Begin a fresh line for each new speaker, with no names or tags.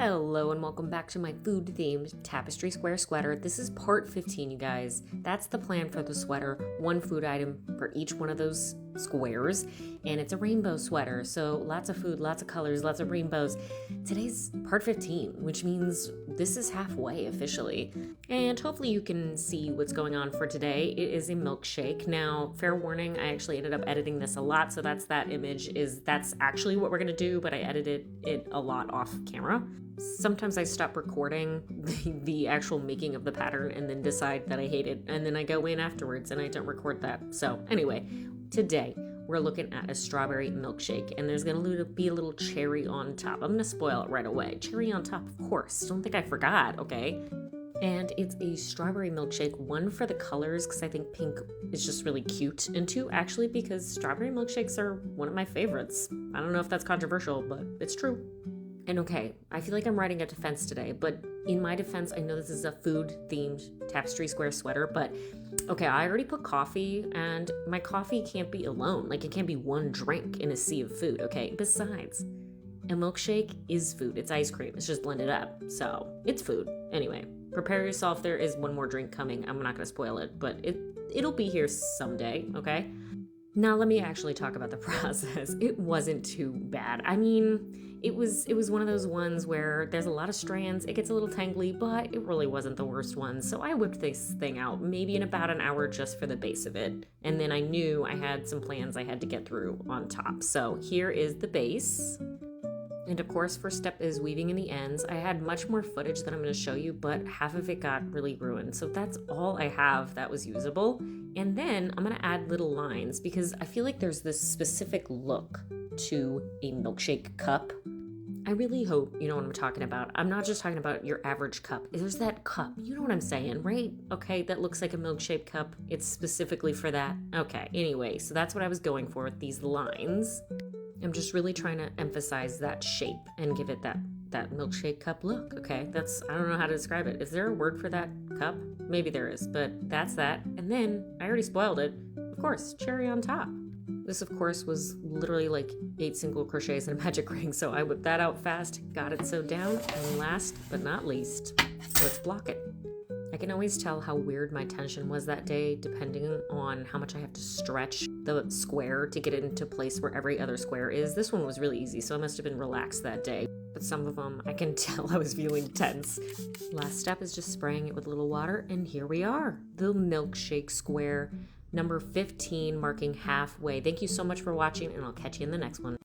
Hello and welcome back to my food-themed tapestry square sweater. This is part 15, you guys. That's the plan for the sweater. One food item for each one of those squares. And it's a rainbow sweater, so lots of food, lots of colors, lots of rainbows. Today's part 15, which means this is halfway officially. And hopefully you can see what's going on for today. It is a milkshake. Now, fair warning, I actually ended up editing this a lot, so that's actually what we're gonna do, but I edited it a lot off camera. Sometimes I stop recording the actual making of the pattern and then decide that I hate it, and then I go in afterwards and I don't record that. So anyway, today we're looking at a strawberry milkshake, and there's gonna be a little cherry on top. I'm gonna spoil it right away. Cherry on top, of course. Don't think I forgot, okay? And it's a strawberry milkshake, one for the colors, because I think pink is just really cute, and two, actually, because strawberry milkshakes are one of my favorites. I don't know if that's controversial, but it's true. And okay, I feel like I'm writing a defense today, but in my defense, I know this is a food-themed tapestry square sweater, but okay, I already put coffee, and my coffee can't be alone. Like, it can't be one drink in a sea of food, okay? Besides, a milkshake is food. It's ice cream. It's just blended up, so it's food. Anyway, prepare yourself. There is one more drink coming. I'm not going to spoil it, but it'll be here someday, okay? Now let me actually talk about the process. It wasn't too bad. I mean, it was one of those ones where there's a lot of strands, it gets a little tangly, but it really wasn't the worst one. So I whipped this thing out maybe in about an hour just for the base of it. And then I knew I had some plans I had to get through on top. So here is the base. And of course, first step is weaving in the ends. I had much more footage that I'm going to show you, but half of it got really ruined. So that's all I have that was usable. And then I'm going to add little lines because I feel like there's this specific look to a milkshake cup. I really hope you know what I'm talking about. I'm not just talking about your average cup. There's that cup, you know what I'm saying, right? Okay, that looks like a milkshake cup. It's specifically for that. Okay, anyway, so that's what I was going for with these lines. I'm just really trying to emphasize that shape and give it that milkshake cup look, okay? I don't know how to describe it. Is there a word for that cup? Maybe there is, but that's that. And then, I already spoiled it, of course, cherry on top. This, of course, was literally like 8 single crochets and a magic ring, so I whipped that out fast, got it sewed down, and last but not least, let's block it. I can always tell how weird my tension was that day depending on how much I have to stretch the square to get it into place where every other square is. This one was really easy, so I must have been relaxed that day. But some of them, I can tell I was feeling tense. Last step is just spraying it with a little water, and here we are. The milkshake square, number 15, marking halfway. Thank you so much for watching, and I'll catch you in the next one.